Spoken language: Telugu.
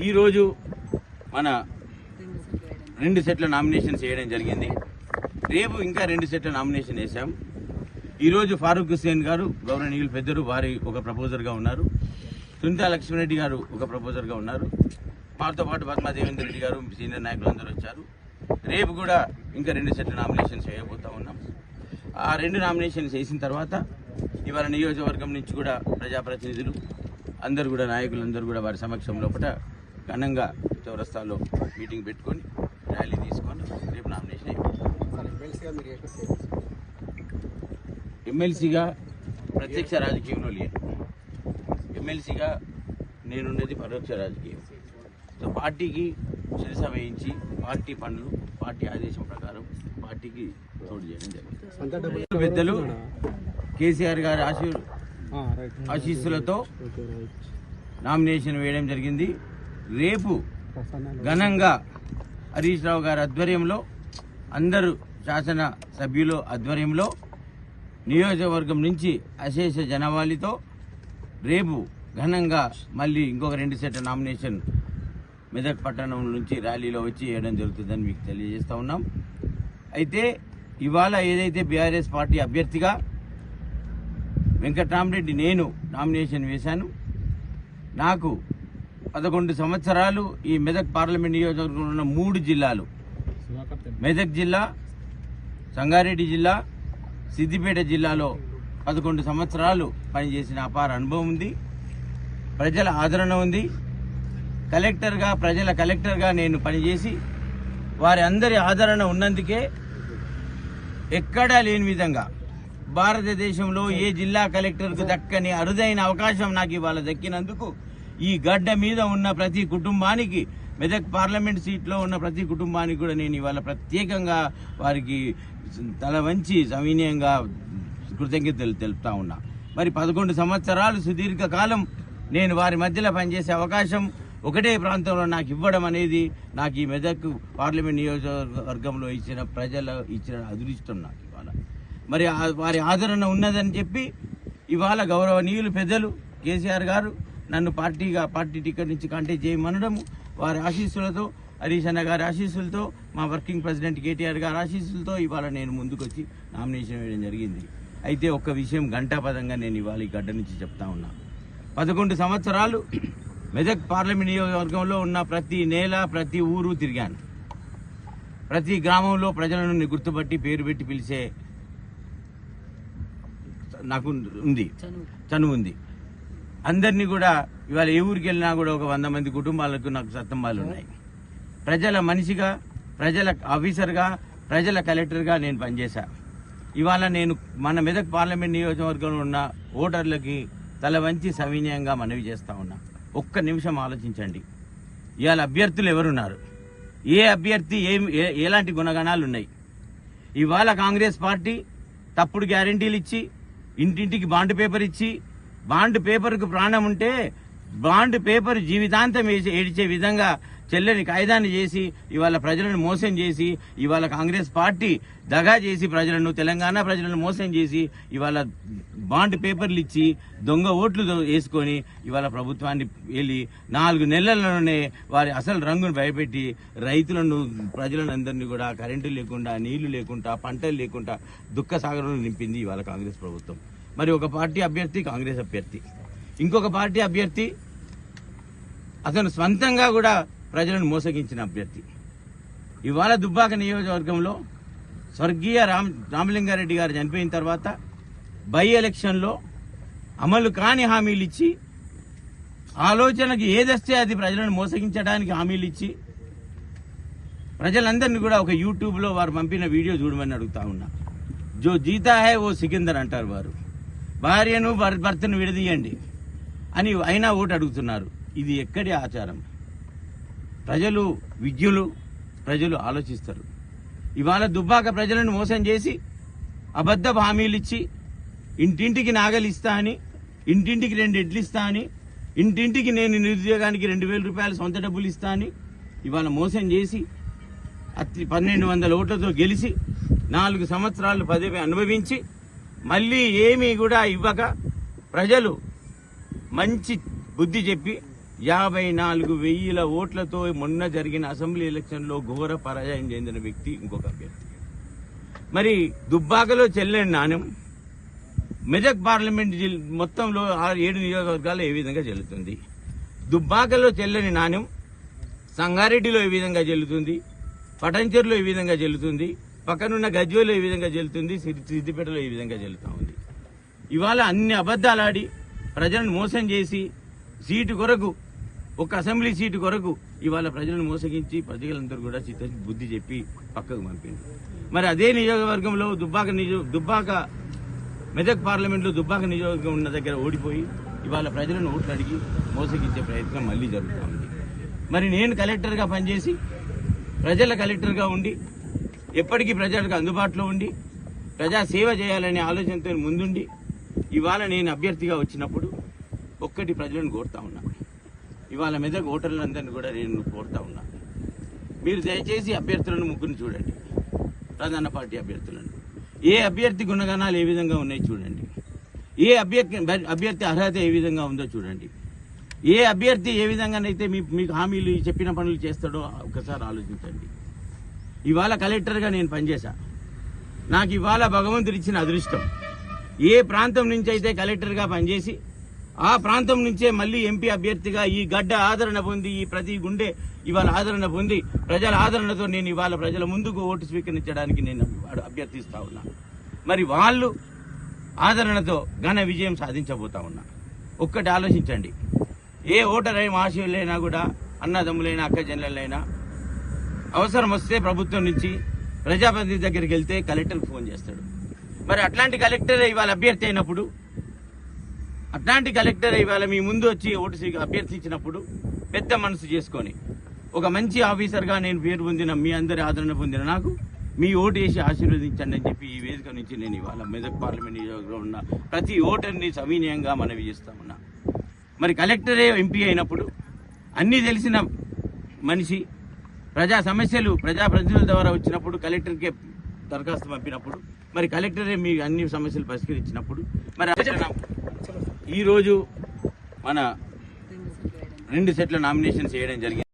ఈరోజు మన 2 సెట్ల నామినేషన్స్ వేయడం జరిగింది. రేపు ఇంకా 2 సెట్ల నామినేషన్ వేశాం. ఈరోజు ఫారూక్ హుస్సేన్ గారు గౌరవనీయులు పెద్దలు వారి ఒక ప్రపోజర్గా ఉన్నారు. సునీతా లక్ష్మీరెడ్డి గారు ఒక ప్రపోజర్గా ఉన్నారు. వారితో పాటు పద్మా దేవేందర్ రెడ్డి గారు సీనియర్ నాయకులు అందరూ వచ్చారు. రేపు కూడా ఇంకా 2 సెట్ల నామినేషన్స్ వేయబోతా ఉన్నాం. ఆ 2 నామినేషన్స్ వేసిన తర్వాత ఇవాళ నియోజకవర్గం నుంచి కూడా ప్రజాప్రతినిధులు అందరూ కూడా నాయకులందరూ కూడా వారి సమక్షం లోపల ఘనంగా చౌరస్తాలో మీటింగ్ పెట్టుకొని ర్యాలీ తీసుకొని రేపు నామినేషన్ ఎమ్మెల్సీగా ప్రత్యక్ష రాజకీయంలో లేదు. ఎమ్మెల్సీగా నేనున్నది పరోక్ష రాజకీయం. సో పార్టీకి శిరస వేయించి పార్టీ పనులు పార్టీ ఆదేశం ప్రకారం పార్టీకి తోడు చేయడం జరిగింది. పెద్దలు కేసీఆర్ గారి ఆశీస్సులతో నామినేషన్ వేయడం జరిగింది. రేపు ఘనంగా హరీష్ రావు గారి ఆధ్వర్యంలో అందరూ శాసన సభ్యుల ఆధ్వర్యంలో నియోజకవర్గం నుంచి అశేష జనాభాతో రేపు ఘనంగా మళ్ళీ ఇంకొక 2 సెట్ల నామినేషన్ మెదక్ పట్టణం నుంచి ర్యాలీలో వచ్చి వేయడం జరుగుతుందని మీకు తెలియజేస్తూ ఉన్నాం. అయితే ఇవాళ ఏదైతే బీఆర్ఎస్ పార్టీ అభ్యర్థిగా వెంకట్రామరెడ్డి నేను నామినేషన్ వేశాను. నాకు 11 సంవత్సరాలు ఈ మెదక్ పార్లమెంట్ నియోజకవర్గంలో ఉన్న 3 జిల్లాలు మెదక్ జిల్లా, సంగారెడ్డి జిల్లా, సిద్దిపేట జిల్లాలో 11 సంవత్సరాలు పనిచేసిన అపార అనుభవం ఉంది. ప్రజల ఆదరణ ఉంది. ప్రజల కలెక్టర్గా నేను పనిచేసి వారి అందరి ఆదరణ ఉన్నందుకే ఎక్కడా లేని విధంగా భారతదేశంలో ఏ జిల్లా కలెక్టర్కు దక్కని అరుదైన అవకాశం నాకు ఇవాళ దక్కినందుకు ఈ గడ్డ మీద ఉన్న ప్రతి కుటుంబానికి, మెదక్ పార్లమెంట్ సీట్లో ఉన్న ప్రతి కుటుంబానికి కూడా నేను ఇవాళ ప్రత్యేకంగా వారికి తల వంచి సవినయంగా కృతజ్ఞతలు తెలుపుతా ఉన్నా. మరి 11 సంవత్సరాలు సుదీర్ఘకాలం నేను వారి మధ్యలో పనిచేసే అవకాశం ఒకటే ప్రాంతంలో నాకు ఇవ్వడం అనేది నాకు ఈ మెదక్ పార్లమెంట్ నియోజకవర్గంలో ప్రజలు ఇచ్చిన అదృష్టం నాకు ఇవాళ. మరి వారి ఆదరణ ఉన్నదని చెప్పి ఇవాళ గౌరవనీయులు పెద్దలు కేసీఆర్ గారు నన్ను పార్టీ టికెట్ నుంచి కాంటాక్ట్ చేయమనడము, వారి ఆశీస్సులతో, హరీష్ అన్న గారి ఆశీస్సులతో, మా వర్కింగ్ ప్రెసిడెంట్ కేటీఆర్ గారి ఆశీస్సులతో ఇవాళ నేను ముందుకొచ్చి నామినేషన్ వేయడం జరిగింది. అయితే ఒక్క విషయం ఘంటాపదంగా నేను ఇవాళ ఈ గడ్డ నుంచి చెప్తా ఉన్నా. 11 సంవత్సరాలు మెదక్ పార్లమెంట్ నియోజకవర్గంలో ఉన్న ప్రతి నేల, ప్రతి ఊరు తిరిగాను. ప్రతి గ్రామంలో ప్రజలను గుర్తుపట్టి పేరు పెట్టి పిలిచే నాకు ఉంది, చనువు ఉంది. అందరినీ కూడా ఇవాళ ఏ ఊరికి వెళ్ళినా కూడా ఒక 100 మంది కుటుంబాలకు నాకు సత్తంబాలు ఉన్నాయి. ప్రజల మనిషిగా, ప్రజల ఆఫీసర్గా, ప్రజల కలెక్టర్గా నేను పనిచేశా. ఇవాళ నేను మన మెదక్ పార్లమెంట్ నియోజకవర్గంలో ఉన్న ఓటర్లకి తల వంచి సవినయంగా మనవి చేస్తా ఉన్నా. ఒక్క నిమిషం ఆలోచించండి. ఇవాళ అభ్యర్థులు ఎవరున్నారు, ఏ అభ్యర్థి ఎలాంటి గుణగణాలు ఉన్నాయి. ఇవాళ కాంగ్రెస్ పార్టీ తప్పుడు గ్యారెంటీలు ఇచ్చి, ఇంటింటికి బాండ్ పేపర్ ఇచ్చి, బాండ్ పేపర్కు ప్రాణం ఉంటే బాండ్ పేపర్ జీవితాంతం ఏడిచే విధంగా చెల్లని కాయిదాన్ని చేసి ఇవాళ ప్రజలను మోసం చేసి, ఇవాళ కాంగ్రెస్ పార్టీ దగా చేసి తెలంగాణ ప్రజలను మోసం చేసి ఇవాళ బాండ్ పేపర్లు ఇచ్చి దొంగ ఓట్లు వేసుకొని ఇవాళ ప్రభుత్వాన్ని వెళ్ళి 4 నెలల్లోనే వారి అసలు రంగును భయపెట్టి రైతులను, ప్రజలను అందరినీ కూడా కరెంటు లేకుండా, నీళ్లు లేకుండా, పంటలు లేకుండా దుఃఖ సాగరంలో నింపింది ఇవాళ కాంగ్రెస్ ప్రభుత్వం. మరి ఒక పార్టీ అభ్యర్థి కాంగ్రెస్ అభ్యర్థి, ఇంకొక పార్టీ అభ్యర్థి అతను స్వంతంగా కూడా ప్రజలను మోసగించిన అభ్యర్థి. ఇవాళ దుబ్బాక నియోజకవర్గంలో స్వర్గీయ రామలింగారెడ్డి గారు చనిపోయిన తర్వాత బై ఎలక్షన్లో అమలు కాని హామీలు ఇచ్చి, ఆలోచనకి ఏదొస్తే అది ప్రజలను మోసగించడానికి హామీలు ఇచ్చి ప్రజలందరినీ కూడా ఒక యూట్యూబ్లో వారు పంపిన వీడియో చూడమని అడుగుతా ఉన్నా. జో జీతా హై ఓ సికిందర్ అంటారు వారు. భార్యను భర్తను విడదీయండి అని అయినా ఓటు అడుగుతున్నారు. ఇది ఎక్కడి ఆచారం? ప్రజలు విజ్ఞులు, ప్రజలు ఆలోచిస్తారు. ఇవాళ దుబ్బాక ప్రజలను మోసం చేసి అబద్ధ హామీలు ఇచ్చి ఇంటింటికి నాగలు ఇస్తా అని, ఇంటింటికి 2 ఎడ్లు ఇస్తా అని, ఇంటింటికి నేను నిరుద్యోగానికి 2000 రూపాయలు సొంత డబ్బులు ఇస్తా అని ఇవాళ మోసం చేసి 1200 ఓట్లతో గెలిచి 4 సంవత్సరాలు పదవి అనుభవించి మళ్ళీ ఏమీ కూడా ఇవ్వక ప్రజలు మంచి బుద్ధి చెప్పి 54,000 ఓట్లతో మొన్న జరిగిన అసెంబ్లీ ఎలక్షన్లో ఘోర పరాజయం చెందిన వ్యక్తి ఇంకొక అభ్యర్థి. మరి దుబ్బాకలో చెల్లని నాణ్యం మెదక్ పార్లమెంట్ మొత్తంలో 7 నియోజకవర్గాలు ఏ విధంగా చెల్లుతుంది? దుబ్బాకలో చెల్లని నాణ్యం సంగారెడ్డిలో ఏ విధంగా చెల్లుతుంది, పటంచెరులో ఏ విధంగా చెల్లుతుంది, పక్కనున్న గజ్వేలో ఏ విధంగా చెల్లుతుంది, సిద్దిపేటలో ఏ విధంగా చెల్లుతూ ఉంది. ఇవాళ అన్ని అబద్ధాలు ఆడి ప్రజలను మోసం చేసి సీటు కొరకు, ఒక అసెంబ్లీ సీటు కొరకు ఇవాళ ప్రజలను మోసగించి ప్రజలందరూ కూడా బుద్ధి చెప్పి పక్కకు పంపింది. మరి అదే నియోజకవర్గంలో దుబ్బాక మెదక్ పార్లమెంట్లో దుబ్బాక నియోజకవర్గం ఉన్న దగ్గర ఓడిపోయి ఇవాళ ప్రజలను ఓట్లు అడిగి మోసగించే ప్రయత్నం మళ్ళీ జరుగుతూ ఉంది. మరి నేను కలెక్టర్గా పనిచేసి ప్రజల కలెక్టర్గా ఉండి ఎప్పటికీ ప్రజలకు అందుబాటులో ఉండి ప్రజా సేవ చేయాలనే ఆలోచనతో ముందుండి ఇవాళ నేను అభ్యర్థిగా వచ్చినప్పుడు ఒక్కటి ప్రజలను కోరుతా ఉన్నా. ఇవాళ మెదక్ ఓటర్లందరినీ కూడా నేను కోరుతా ఉన్నా, మీరు దయచేసి అభ్యర్థులను ముగ్గురిని చూడండి. ప్రధాన పార్టీ అభ్యర్థులను ఏ అభ్యర్థి గుణగణాలు ఏ విధంగా ఉన్నాయి చూడండి, ఏ అభ్యర్థి అర్హత ఏ విధంగా ఉందో చూడండి, ఏ అభ్యర్థి ఏ విధంగానైతే మీకు హామీలు చెప్పిన పనులు చేస్తాడో ఒకసారి ఆలోచించండి. ఇవాళ కలెక్టర్గా నేను పనిచేశా. నాకు ఇవాళ భగవంతుడు ఇచ్చిన అదృష్టం. ఏ ప్రాంతం నుంచి అయితే కలెక్టర్గా పనిచేసి ఆ ప్రాంతం నుంచే మళ్ళీ ఎంపీ అభ్యర్థిగా ఈ గడ్డ ఆదరణ పొంది, ఈ ప్రతి గుండె ఇవాళ ఆదరణ పొంది ప్రజల ఆదరణతో నేను ఇవాళ ప్రజల ముందుకు ఓటు స్వీకరించడానికి నేను అభ్యర్థిస్తా ఉన్నా. మరి వాళ్ళు ఆదరణతో ఘన విజయం సాధించబోతా ఉన్నా. ఒక్కటి ఆలోచించండి, ఏ ఓటర్ అయినా మహాశయులైనా కూడా అన్నదమ్ములైనా అక్కజనులైనా అవసరం వస్తే ప్రభుత్వం నుంచి ప్రజాప్రతినిధి దగ్గరికి వెళ్తే కలెక్టర్కి ఫోన్ చేస్తాడు. మరి అట్లాంటి కలెక్టర్ ఇవాళ అభ్యర్థి అయినప్పుడు, అట్లాంటి కలెక్టర్ ఇవాళ మీ ముందు వచ్చి ఓటు అభ్యర్థించినప్పుడు పెద్ద మనసు చేసుకొని ఒక మంచి ఆఫీసర్గా నేను పేరు పొందిన, మీ అందరి ఆదరణ పొందిన నాకు మీ ఓటు వేసి ఆశీర్వదించండి అని చెప్పి ఈ వేదిక నుంచి నేను ఇవాళ మెదక్ పార్లమెంట్ నియోజకవర్గంలో ఉన్న ప్రతి ఓటర్ని సవినయంగా మనవి చేస్తా ఉన్నా. మరి కలెక్టరే ఎంపీ అయినప్పుడు అన్నీ తెలిసిన మనిషి, ప్రజా సమస్యలు ప్రజాప్రతినిధుల ద్వారా వచ్చినప్పుడు కలెక్టర్కే దరఖాస్తు పంపినప్పుడు మరి కలెక్టరే మీ అన్ని సమస్యలు పరిష్కరించినప్పుడు మరి ఈరోజు మన 2 సెట్ల నామినేషన్ చేయడం జరిగింది.